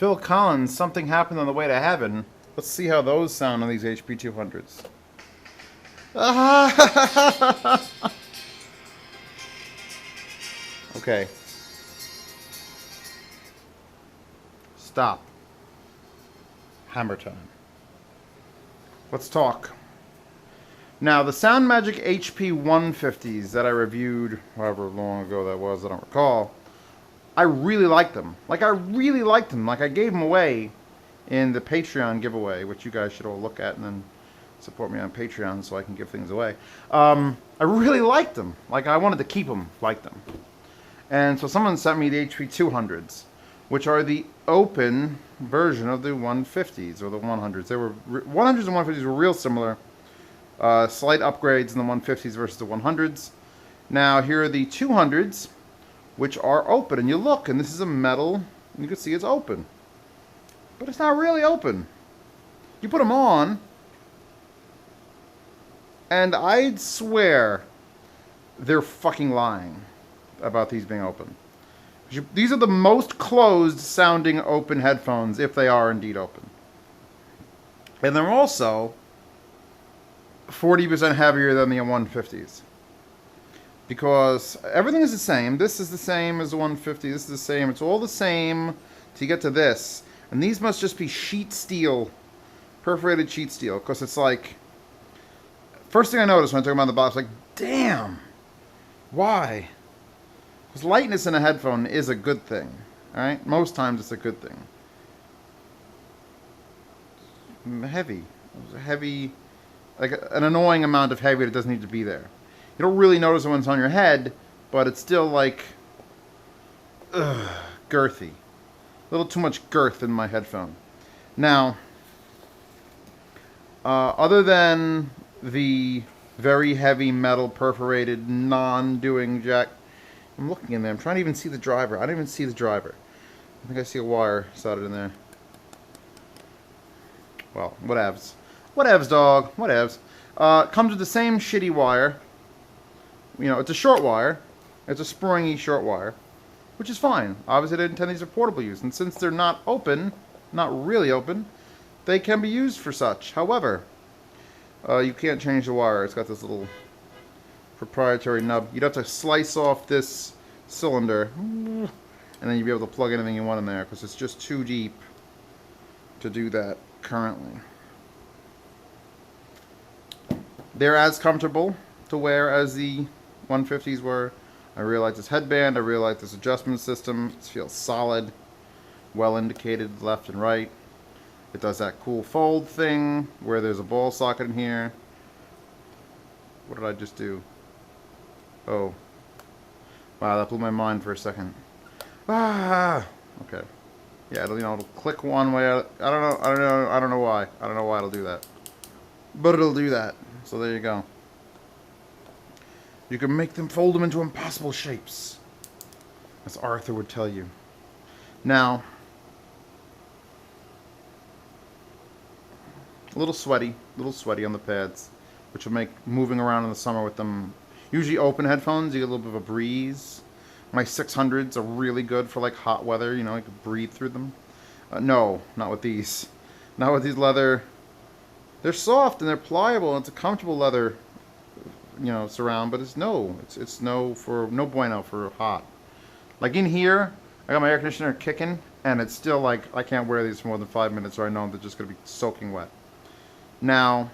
Phil Collins, Something Happened on the Way to Heaven. Let's see how those sound on these HP200s. Okay. Stop. Hammer time. Let's talk. Now, the SoundMagic HP150s that I reviewed however long ago that was, I don't recall. I really like them. Like, I really liked them. Like, I gave them away in the Patreon giveaway, which you guys should all look at and then support me on Patreon so I can give things away. I really liked them. Like, I wanted to keep them like them. And so someone sent me the HP200s, which are the open version of the 150s, or the 100s. They were 100s and 150s were real similar. Slight upgrades in the 150s versus the 100s. Now, here are the 200s, which are open. And you look, and this is a metal, and you can see it's open. But it's not really open. You put them on, and I'd swear they're fucking lying about these being open. These are the most closed sounding open headphones, if they are indeed open. And they're also 40% heavier than the 150s. Because everything is the same. This is the same as the 150. This is the same. It's all the same till you get to this. And these must just be sheet steel. Perforated sheet steel. Because it's like... First thing I noticed when I took them out of the box, like, damn! Why? Because lightness in a headphone is a good thing. Alright? Most times it's a good thing. Heavy. It was a heavy... Like an annoying amount of heavy that doesn't need to be there. You don't really notice it when it's on your head, but it's still like... girthy. A little too much girth in my headphone. Now, other than the very heavy metal perforated non-doing jack... I'm looking in there. I'm trying to even see the driver. I don't even see the driver. I think I see a wire soldered in there. Well, whatevs. Whatevs, dog. Whatevs. Comes with the same shitty wire. You know, it's a short wire. It's a springy short wire. Which is fine. Obviously, they intend these for portable use. And since they're not open, not really open, they can be used for such. However, you can't change the wire. It's got this little proprietary nub. You'd have to slice off this cylinder, and then you'd be able to plug anything you want in there, because it's just too deep to do that currently. They're as comfortable to wear as the 150s were. I really like this headband. I really like this adjustment system. It feels solid, well indicated left and right. It does that cool fold thing where there's a ball socket in here. What did I just do? Oh. Wow, that blew my mind for a second. Ah! Okay. Yeah, it'll click one way. I don't know why. I don't know why it'll do that. But it'll do that. So there you go. You can make them, fold them into impossible shapes. As Arthur would tell you. Now, a little sweaty on the pads, which will make moving around in the summer with them. Usually open headphones, you get a little bit of a breeze. My 600s are really good for like hot weather, you know, you can breathe through them. No, not with these. Not with these leather. They're soft and they're pliable and it's a comfortable leather, you know, surround, but it's no bueno for hot. Like in here, I got my air conditioner kicking and it's still like, I can't wear these for more than 5 minutes or I know they're just going to be soaking wet. Now,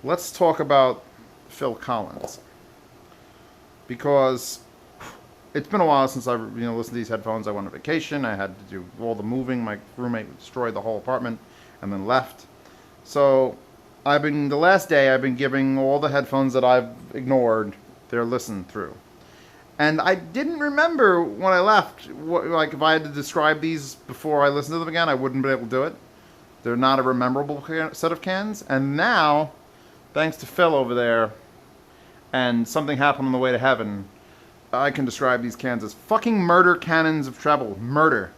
let's talk about Phil Collins, because it's been a while since I've listened to these headphones. I went on vacation. I had to do all the moving. My roommate destroyed the whole apartment and then left. So the last day I've been giving all the headphones that I've ignored their listen through. And I didn't remember when I left, like if I had to describe these before I listened to them again, I wouldn't be able to do it. They're not a rememberable set of cans. And now, thanks to Phil over there, and Something Happened on the Way to Heaven, I can describe these cans as fucking murder cannons of treble. Murder.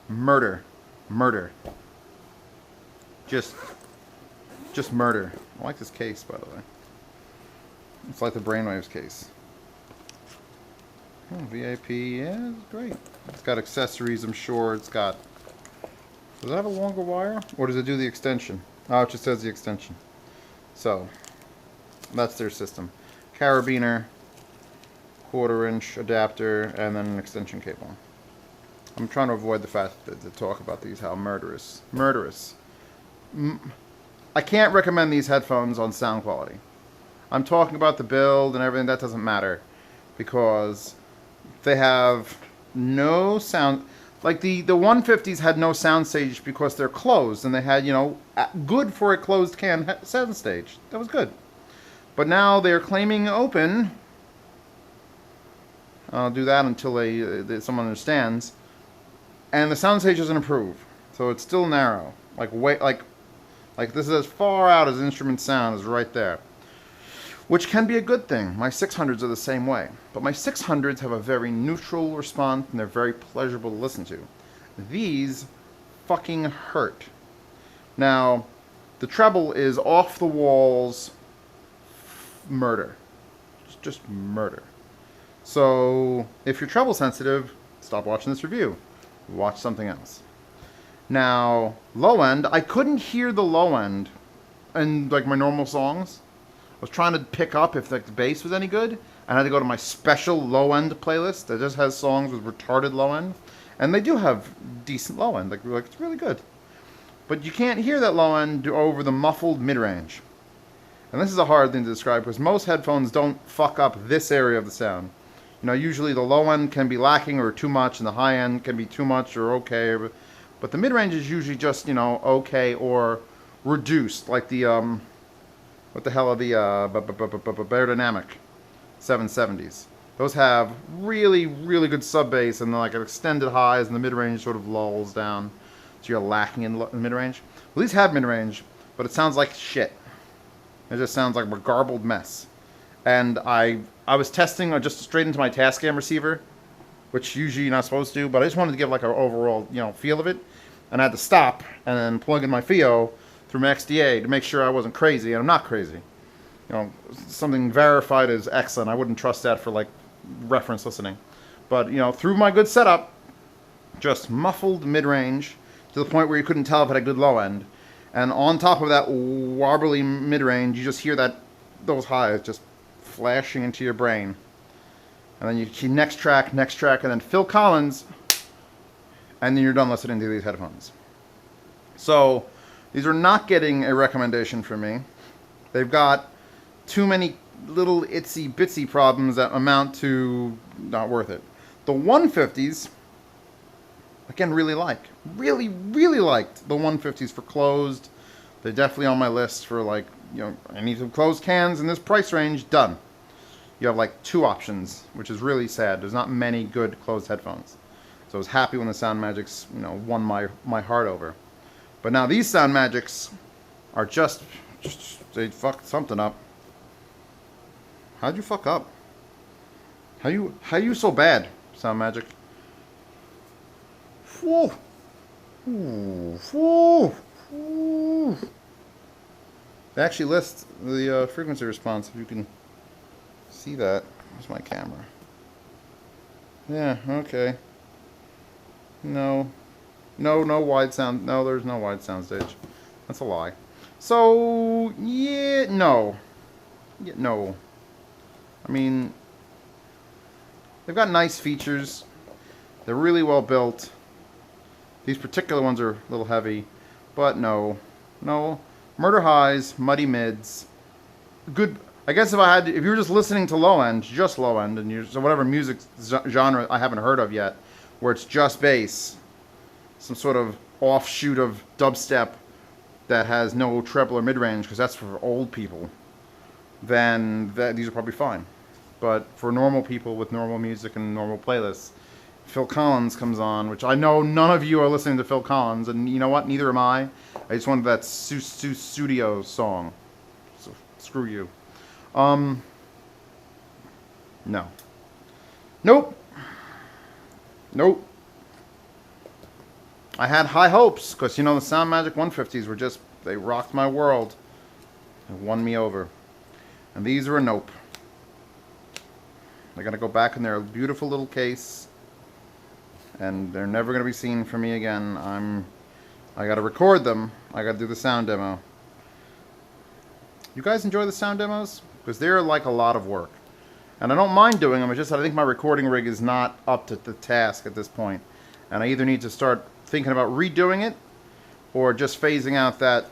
Murder. Murder. Just murder. I like this case, by the way. It's like the Brainwaves case. Oh, VIP, yeah, it's great. It's got accessories, I'm sure. It's got... Does it have a longer wire? Or does it do the extension? Oh, it just says the extension. So, that's their system. Carabiner, 1/4 inch adapter, and then an extension cable. I'm trying to avoid the fact that to talk about these, how murderous. Murderous. I can't recommend these headphones on sound quality. I'm talking about the build and everything, that doesn't matter. Because they have no sound... Like the 150s had no Soundstage because they're closed. And they had, you know, good for a closed can Soundstage. That was good. But now they're claiming open. I'll do that until someone understands. And the Soundstage doesn't improve. So it's still narrow. Like this is as far out as instrument sound is right there. Which can be a good thing. My 600s are the same way. But my 600s have a very neutral response and they're very pleasurable to listen to. These fucking hurt. Now, the treble is off the walls murder. Just murder. So, if you're treble sensitive, stop watching this review. Watch something else. Now, low end, I couldn't hear the low end in like my normal songs. I was trying to pick up if like the bass was any good. I had to go to my special low end playlist that just has songs with retarded low end. And they do have decent low end, like it's really good. But you can't hear that low end over the muffled mid-range. And this is a hard thing to describe because most headphones don't fuck up this area of the sound. You know, usually the low end can be lacking or too much, and the high end can be too much or okay. But the mid-range is usually just, you know, okay or reduced, like the, what the hell are the Beyerdynamic 770s. Those have really, really good sub-bass and like extended highs, and the mid-range sort of lulls down. So you're lacking in mid-range. Well, these have mid-range, but it sounds like shit. It just sounds like a garbled mess. And I was testing just straight into my Tascam receiver, which usually you're not supposed to, but I just wanted to give like an overall, you know, feel of it. And I had to stop and then plug in my FIO through my XDA to make sure I wasn't crazy, and I'm not crazy. You know, something verified is excellent. I wouldn't trust that for like reference listening. But, you know, through my good setup, just muffled mid-range to the point where you couldn't tell if it had good low end. And on top of that warbly mid-range, you just hear those highs just flashing into your brain. And then you see next track, and then Phil Collins, and then you're done listening to these headphones. So, these are not getting a recommendation from me. They've got too many little itsy bitsy problems that amount to not worth it. The 150s, again, really liked the 150s for closed. They're definitely on my list for like, you know, I need some closed cans in this price range, done. You have like 2 options, which is really sad. There's not many good closed headphones. So I was happy when the SoundMagics, you know, won my heart over. But now these SoundMagics are just they fucked something up. How'd you fuck up? How you so bad, SoundMagic? Whoa. Ooh, whoa. Ooh. They actually list the frequency response, if you can see that. Where's my camera? Yeah, okay. No wide sound. No, there's no wide soundstage. That's a lie. So, yeah, no. Yeah, no. I mean, they've got nice features. They're really well built. These particular ones are a little heavy, but no. Murder highs, muddy mids. Good. I guess if you were just listening to low end, just low end, and so whatever music genre I haven't heard of yet, where it's just bass, some sort of offshoot of dubstep that has no treble or mid-range, because that's for old people, then these are probably fine. But for normal people with normal music and normal playlists, Phil Collins comes on, which I know none of you are listening to Phil Collins, and you know what? Neither am I. I just wanted that Studio song. So screw you. No. Nope. I had high hopes, because, you know, the SoundMagic 150s were just, they rocked my world. They won me over. And these are a nope. They're going to go back in their beautiful little case, and they're never going to be seen from me again. I got to record them. I got to do the sound demo. You guys enjoy the sound demos? Because they're like a lot of work. And I don't mind doing them, it's just that I think my recording rig is not up to the task at this point. And I either need to start thinking about redoing it, or just phasing out that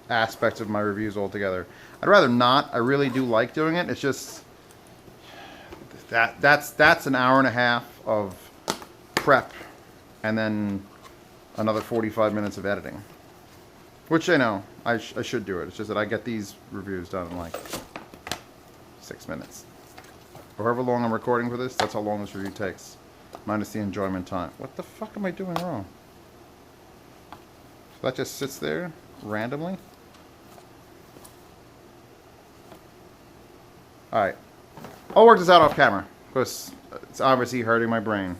aspect of my reviews altogether. I'd rather not. I really do like doing it. It's just that's an hour and a half of prep, and then another 45 minutes of editing. Which I know, I should do it. It's just that I get these reviews done in like 6 minutes. However long I'm recording for this, that's how long this review takes. Minus the enjoyment time. What the fuck am I doing wrong? So that just sits there randomly? Alright. I'll work this out off camera, because it's obviously hurting my brain.